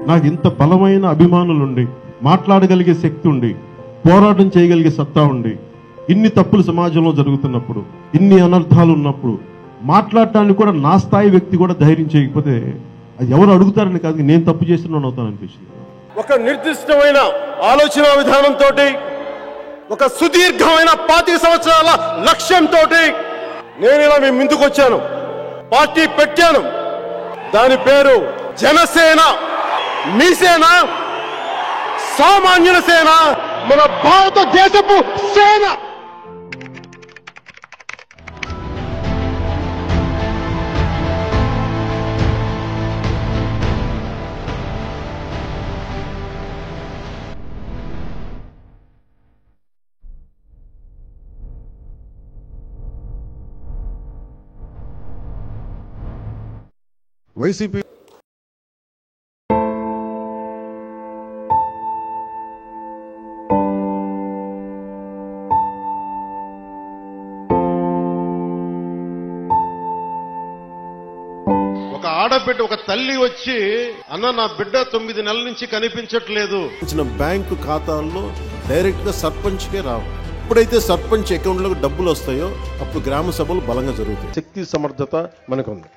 నాకు ఇంత బలమైన అభిమానులుండి, మాట్లాడగలిగే శక్తి ఉండి, పోరాటం చేయగలిగే సత్తా ఉండి, ఇన్ని తప్పులు సమాజంలో జరుగుతున్నప్పుడు, ఇన్ని అనర్థాలు ఉన్నప్పుడు మాట్లాడటానికి కూడా నా స్థాయి వ్యక్తి కూడా ధైర్యం చేయకపోతే అది ఎవరు అడుగుతారని కాదు, నేను తప్పు చేస్తున్నాను అవుతాను అనిపించింది. ఒక నిర్దిష్టమైన ఆలోచన విధానంతో, ఒక సుదీర్ఘమైన 25 సంవత్సరాల లక్ష్యంతో నేను ఇలా మీ ముందుకు వచ్చాను. పార్టీ పెట్టాను. దాని పేరు జనసేన. మీ సేన, సామాన్యుల సేన, మన భారతదేశపు సేన. వైసీపీ ఒక ఆడబిడ్డ, ఒక తల్లి వచ్చి, అన్న నా బిడ్డ 9 నెలల నుంచి కనిపించట్లేదు. బ్యాంకు ఖాతాల్లో డైరెక్ట్ గా సర్పంచ్ కే రావు. ఎప్పుడైతే సర్పంచ్ అకౌంట్ లో డబ్బులు వస్తాయో అప్పుడు గ్రామ సభలు బలంగా జరుగుతాయి. శక్తి సమర్థత మనకుంది.